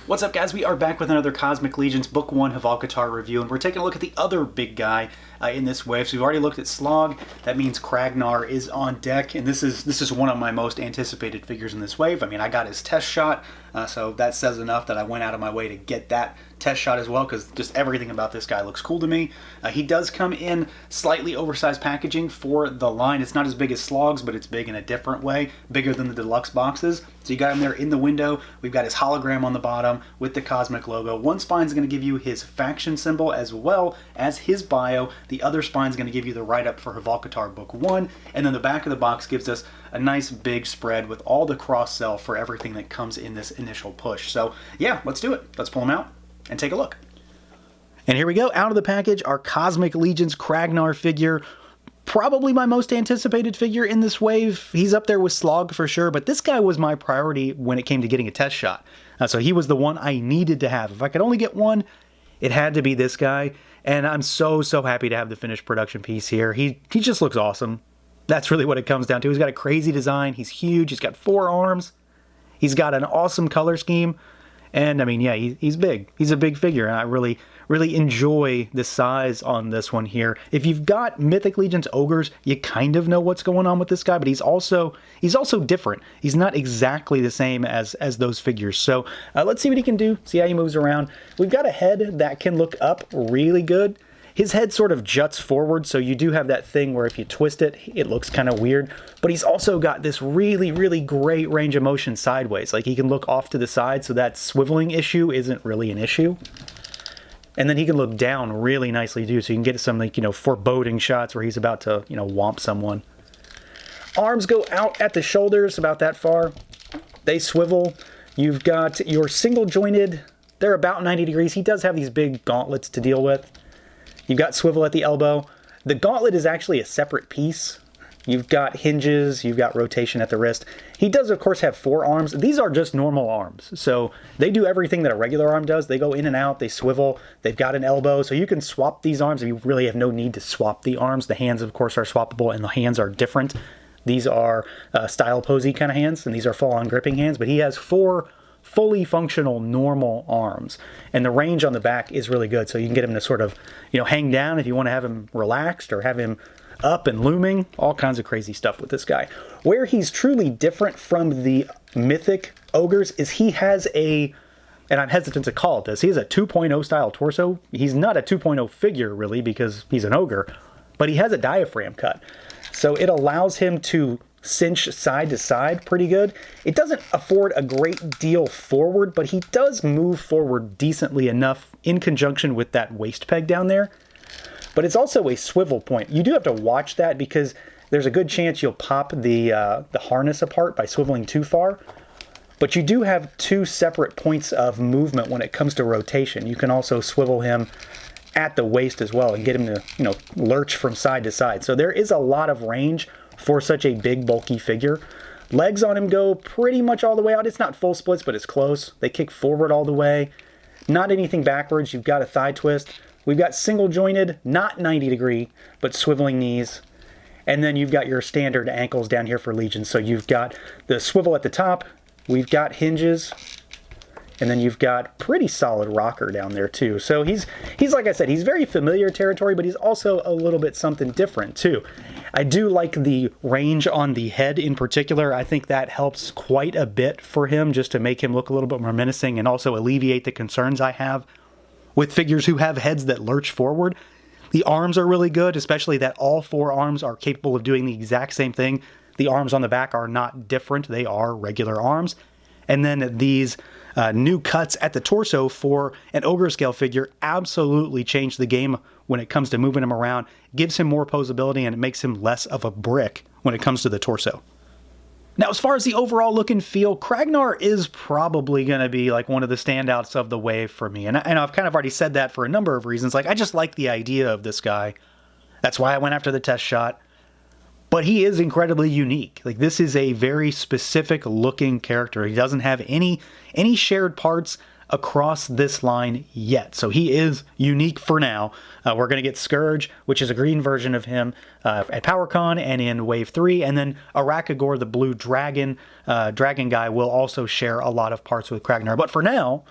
What's up, guys? We are back with another Cosmic Legions Book 1 Hvalkatar review, and we're taking a look at the other big guy in this wave. So we've already looked at Slog. That means KRAGGNAR is on deck, and this is one of my most anticipated figures in this wave. I mean, I got his test shot, so that says enough that I went out of my way to get that test shot as well, because just everything about this guy looks cool to me. He does come in slightly oversized packaging for the line. It's not as big as Slog's, but it's big in a different way, bigger than the deluxe boxes. So you got him there in the window. We've got his hologram on the bottom with the Cosmic logo. One spine is going to give you his faction symbol as well as his bio. The other spine is going to give you the write-up for Hvalkatar Book 1. And then the back of the box gives us a nice big spread with all the cross-sell for everything that comes in this initial push. So yeah, let's do it. Let's pull him out and take a look. And here we go. Out of the package, our Cosmic Legions KRAGGNAR figure. Probably my most anticipated figure in this wave. He's up there with Slog for sure, but this guy was my priority when it came to getting a test shot. So he was the one I needed to have. If I could only get one, it had to be this guy. And I'm so happy to have the finished production piece here. He just looks awesome. That's really what it comes down to. He's got a crazy design. He's huge. He's got 4 arms. He's got an awesome color scheme. And I mean, yeah, he's big. He's a big figure, and I really enjoy the size on this one here. If you've got Mythic Legions Ogres, you kind of know what's going on with this guy, but he's also different. He's not exactly the same as those figures. So let's see what he can do, see how he moves around. We've got a head that can look up really good. His head sort of juts forward, so you do have that thing where if you twist it, it looks kind of weird. But he's also got this really great range of motion sideways. Like, he can look off to the side, so that swiveling issue isn't really an issue. And then he can look down really nicely too, so you can get some, like, foreboding shots where he's about to, whomp someone. Arms go out at the shoulders about that far. They swivel. You've got your single jointed. They're about 90 degrees. He does have these big gauntlets to deal with. You've got swivel at the elbow. The gauntlet is actually a separate piece. You've got hinges, you've got rotation at the wrist. He does, of course, have 4 arms. These are just normal arms. So they do everything that a regular arm does. They go in and out, they swivel, they've got an elbow. So you can swap these arms, and you really have no need to swap the arms. The hands, of course, are swappable, and the hands are different. These are style posy kind of hands, and these are full-on gripping hands. But he has 4 fully functional normal arms, and the range on the back is really good, so you can get him to sort of hang down if you want to have him relaxed, or have him up and looming. All kinds of crazy stuff with this guy. Where he's truly different from the mythic ogres is he has and I'm hesitant to call it this, he has a 2.0 style torso. He's not a 2.0 figure really, because he's an ogre, but he has a diaphragm cut, so it allows him to cinch side to side pretty good. It doesn't afford a great deal forward, but he does move forward decently enough in conjunction with that waist peg down there. But it's also a swivel point. You do have to watch that, because there's a good chance you'll pop the harness apart by swiveling too far. But you do have 2 separate points of movement when it comes to rotation. You can also swivel him at the waist as well and get him to lurch from side to side. So there is a lot of range for such a big, bulky figure. Legs on him go pretty much all the way out. It's not full splits, but it's close. They kick forward all the way. Not anything backwards. You've got a thigh twist. We've got single jointed, not 90 degree, but swiveling knees. And then you've got your standard ankles down here for Legion. So you've got the swivel at the top. We've got hinges. And then you've got pretty solid rocker down there too. So he's like I said, he's very familiar territory, but he's also a little bit something different too. I do like the range on the head in particular. I think that helps quite a bit for him, just to make him look a little bit more menacing, and also alleviate the concerns I have with figures who have heads that lurch forward. The arms are really good, especially that all 4 arms are capable of doing the exact same thing. The arms on the back are not different. They are regular arms. And then these new cuts at the torso for an ogre scale figure absolutely change the game when it comes to moving him around. Gives him more posability, and it makes him less of a brick when it comes to the torso. Now, as far as the overall look and feel, KRAGGNAR is probably going to be like one of the standouts of the wave for me. And I've kind of already said that for a number of reasons. Like, I just like the idea of this guy. That's why I went after the test shot. But he is incredibly unique. Like, this is a very specific looking character. He doesn't have any shared parts across this line yet. So he is unique for now. We're going to get Scourge, which is a green version of him at PowerCon and in Wave 3. And then Arakagor, the blue dragon guy, will also share a lot of parts with KRAGGNAR. But for now,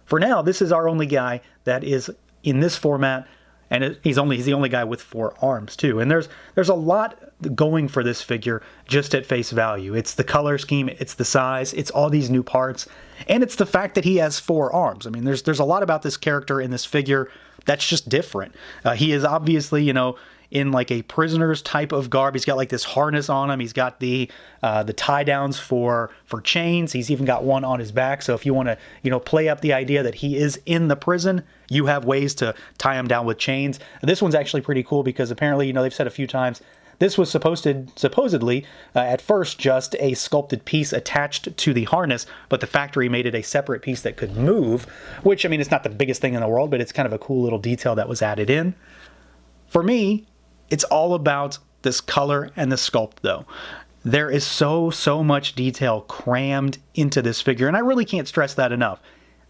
for now, this is our only guy that is in this format, and he's the only guy with 4 arms too. And there's a lot going for this figure just at face value. It's the color scheme, it's the size, it's all these new parts, and it's the fact that he has 4 arms. I mean, there's a lot about this character in this figure that's just different. He is obviously, you know, in like a prisoner's type of garb. He's got like this harness on him. He's got the tie downs for chains. He's even got one on his back. So if you want to, you know, play up the idea that he is in the prison, you have ways to tie him down with chains. And this one's actually pretty cool because apparently, you know, they've said a few times, this was supposedly at first just a sculpted piece attached to the harness, but the factory made it a separate piece that could move, which, I mean, it's not the biggest thing in the world, but it's kind of a cool little detail that was added in. For me, it's all about this color and the sculpt, though. There is so much detail crammed into this figure, and I really can't stress that enough.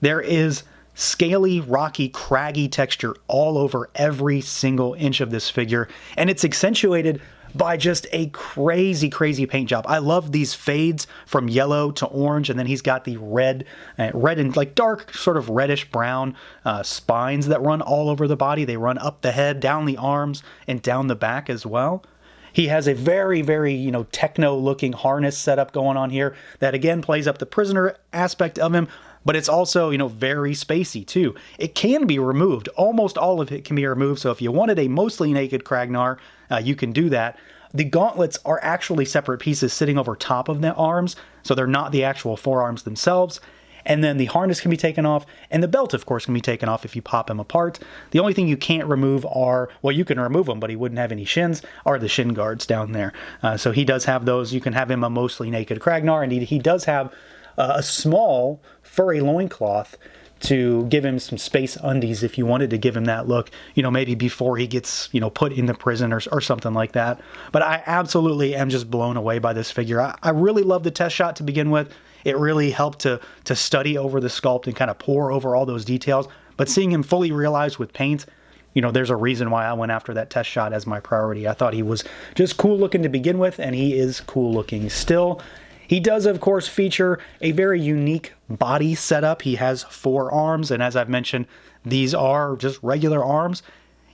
There is scaly, rocky, craggy texture all over every single inch of this figure, and it's accentuated by just a crazy paint job. I love these fades from yellow to orange, and then he's got the red and like dark sort of reddish brown spines that run all over the body. They run up the head, down the arms, and down the back as well. He has a very, you know, techno-looking harness setup going on here that again plays up the prisoner aspect of him, but it's also, you know, very spacey too. It can be removed. Almost all of it can be removed, so if you wanted a mostly naked Kragnar, you can do that. The gauntlets are actually separate pieces sitting over top of the arms, so they're not the actual forearms themselves. And then the harness can be taken off, and the belt, of course, can be taken off if you pop him apart. The only thing you can't remove are, well, you can remove them, but he wouldn't have any shins, are the shin guards down there. So he does have those. You can have him a mostly naked Kragnar, and he does have a small furry loincloth to give him some space undies if you wanted to give him that look, you know, maybe before he gets, you know, put into prison or something like that. But I absolutely am just blown away by this figure. I really love the test shot to begin with. It really helped to study over the sculpt and kind of pore over all those details. But seeing him fully realized with paint, you know, there's a reason why I went after that test shot as my priority. I thought he was just cool looking to begin with, and he is cool looking still. He does, of course, feature a very unique body setup. He has 4 arms, and as I've mentioned, these are just regular arms.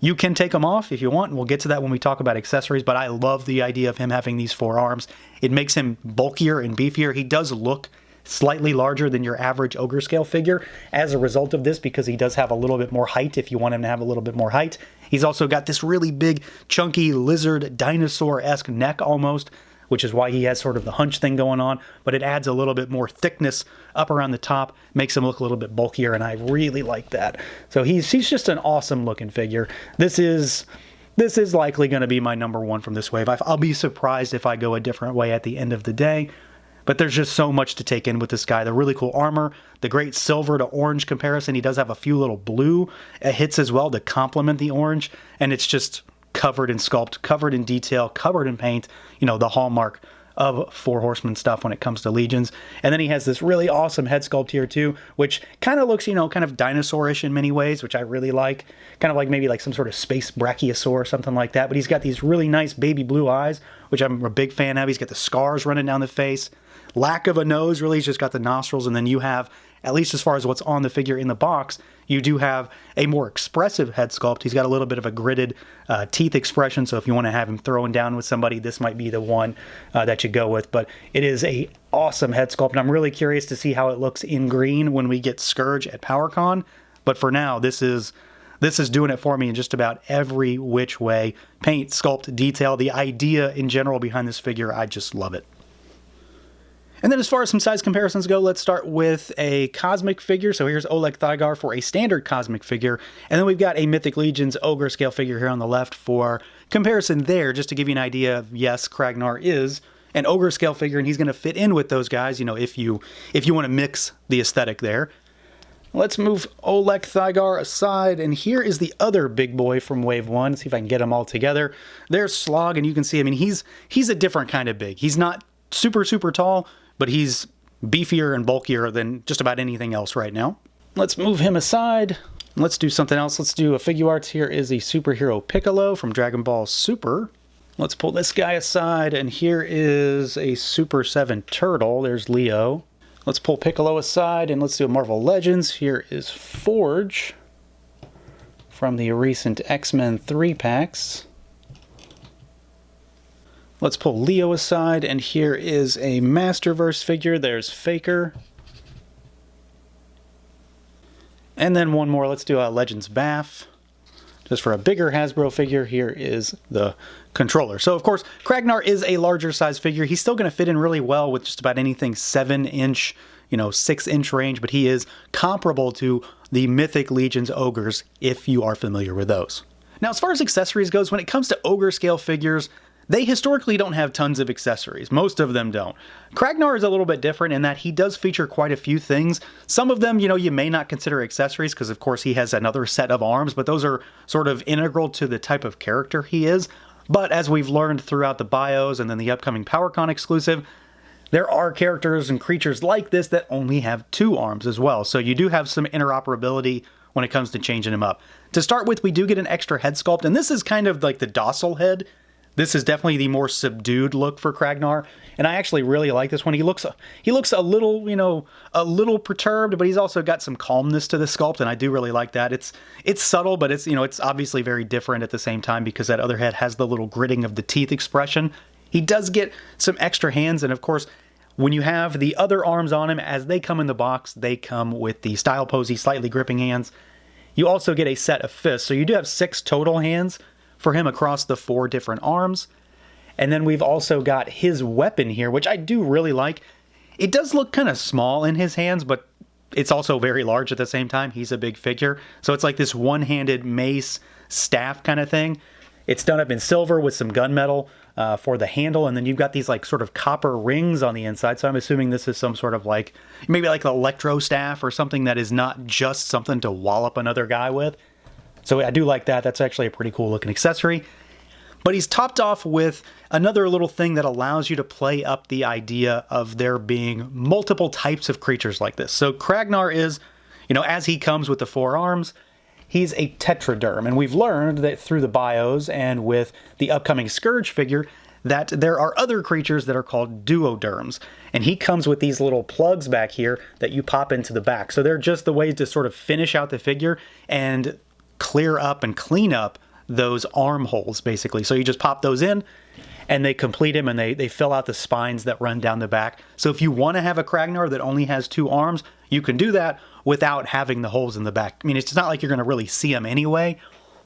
You can take them off if you want, and we'll get to that when we talk about accessories, but I love the idea of him having these 4 arms. It makes him bulkier and beefier. He does look slightly larger than your average ogre scale figure as a result of this, because he does have a little bit more height if you want him to have a little bit more height. He's also got this really big, chunky, lizard, dinosaur-esque neck almost, which is why he has sort of the hunch thing going on, but it adds a little bit more thickness up around the top, makes him look a little bit bulkier, and I really like that. So he's just an awesome looking figure. This is likely going to be my number 1 from this wave. I'll be surprised if I go a different way at the end of the day, but there's just so much to take in with this guy. The really cool armor, the great silver to orange comparison. He does have a few little blue hits as well to complement the orange, and it's just covered in sculpt, covered in detail, covered in paint, you know, the hallmark of 4 Horsemen stuff when it comes to Legions. And then he has this really awesome head sculpt here too, which kind of looks, you know, kind of dinosaurish in many ways, which I really like. Kind of like maybe like some sort of space brachiosaur or something like that. But he's got these really nice baby blue eyes, which I'm a big fan of. He's got the scars running down the face. Lack of a nose, really. He's just got the nostrils. And then you have, at least as far as what's on the figure in the box, you do have a more expressive head sculpt. He's got a little bit of a gritted teeth expression, so if you want to have him throwing down with somebody, this might be the one that you go with. But it is a awesome head sculpt, and I'm really curious to see how it looks in green when we get Scourge at PowerCon. But for now, this is doing it for me in just about every which way. Paint, sculpt, detail, the idea in general behind this figure, I just love it. And then as far as some size comparisons go, let's start with a Cosmic figure. So here's Oleg Thygar for a standard Cosmic figure. And then we've got a Mythic Legions Ogre scale figure here on the left for comparison there, just to give you an idea of, yes, Kragnar is an Ogre scale figure, and he's going to fit in with those guys, you know, if you want to mix the aesthetic there. Let's move Oleg Thygar aside, and here is the other big boy from Wave 1. Let's see if I can get them all together. There's Slog, and you can see, I mean, he's a different kind of big. He's not super tall, but he's beefier and bulkier than just about anything else right now. Let's move him aside. Let's do something else. Let's do a Figuarts. Here is a superhero Piccolo from Dragon Ball Super. Let's pull this guy aside, and here is a Super 7 Turtle. There's Leo. Let's pull Piccolo aside and let's do a Marvel Legends. Here is Forge from the recent X-Men 3-packs. Let's pull Leo aside, and here is a Masterverse figure. There's Faker. And then one more. Let's do a Legends Bath. Just for a bigger Hasbro figure, here is the controller. So, of course, KRAGGNAR is a larger size figure. He's still going to fit in really well with just about anything 7-inch, 6-inch range, but he is comparable to the Mythic Legion's Ogres, if you are familiar with those. Now, as far as accessories goes, when it comes to Ogre scale figures, they historically don't have tons of accessories. Most of them don't. KRAGGNAR is a little bit different in that he does feature quite a few things. Some of them, you may not consider accessories because, of course, he has another set of arms, but those are sort of integral to the type of character he is. But as we've learned throughout the bios and then the upcoming PowerCon exclusive, there are characters and creatures like this that only have 2 arms as well. So you do have some interoperability when it comes to changing him up. To start with, we do get an extra head sculpt, and this is kind of like the docile head. This is definitely the more subdued look for KRAGGNAR, and I actually really like this one. He looks a little, a little perturbed, but he's also got some calmness to the sculpt, and I do really like that. It's subtle, but it's obviously very different at the same time because that other head has the little gritting of the teeth expression. He does get some extra hands, and of course, when you have the other arms on him, as they come in the box, they come with the Style Posey slightly gripping hands. You also get a set of fists, so you do have 6 total hands for him across the 4 different arms. And then we've also got his weapon here, which I do really like. It does look kind of small in his hands, but it's also very large at the same time. He's a big figure. So it's like this one-handed mace staff kind of thing. It's done up in silver with some gunmetal for the handle, and then you've got these like sort of copper rings on the inside. So I'm assuming this is some sort of like, maybe like an electro staff or something that is not just something to wallop another guy with. So I do like that. That's actually a pretty cool looking accessory. But he's topped off with another little thing that allows you to play up the idea of there being multiple types of creatures like this. So KRAGGNAR is, as he comes with the 4 arms, he's a tetraderm. And we've learned that through the bios and with the upcoming Scourge figure that there are other creatures that are called duoderms. And he comes with these little plugs back here that you pop into the back. So they're just the ways to sort of finish out the figure and clear up and clean up those armholes, basically. So you just pop those in and they complete him, and they fill out the spines that run down the back. So if you want to have a KRAGGNAR that only has 2 arms, you can do that without having the holes in the back. I mean, it's not like you're going to really see them anyway,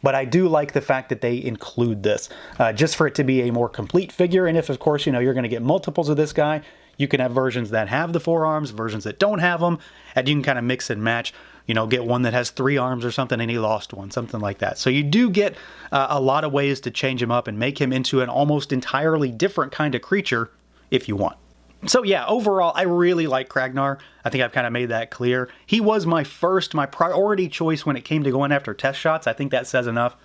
but I do like the fact that they include this just for it to be a more complete figure. And if, of course, you're going to get multiples of this guy, you can have versions that have the 4 arms, versions that don't have them, and you can kind of mix and match. Get one that has 3 arms or something and he lost one, something like that. So you do get a lot of ways to change him up and make him into an almost entirely different kind of creature if you want. So yeah, overall, I really like KRAGGNAR. I think I've kind of made that clear. He was my priority choice when it came to going after test shots. I think that says enough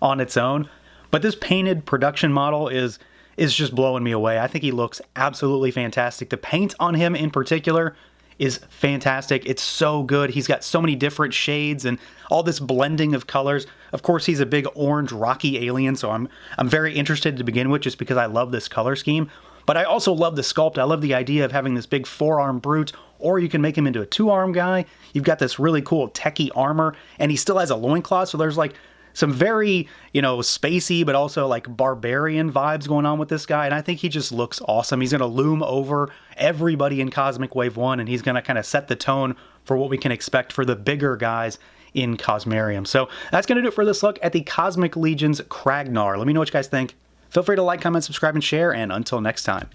on its own. But this painted production model is just blowing me away. I think he looks absolutely fantastic. The paint on him in particular is fantastic. It's so good. He's got so many different shades and all this blending of colors. Of course, he's a big orange rocky alien, so I'm very interested to begin with just because I love this color scheme. But I also love the sculpt. I love the idea of having this big 4-arm brute, or you can make him into a 2-arm guy. You've got this really cool techie armor, and he still has a loincloth, so there's like some very, spacey, but also like barbarian vibes going on with this guy. And I think he just looks awesome. He's going to loom over everybody in Cosmic Wave 1, and he's going to kind of set the tone for what we can expect for the bigger guys in Cosmarium. So that's going to do it for this look at the Cosmic Legion's KRAGGNAR. Let me know what you guys think. Feel free to like, comment, subscribe, and share, and until next time.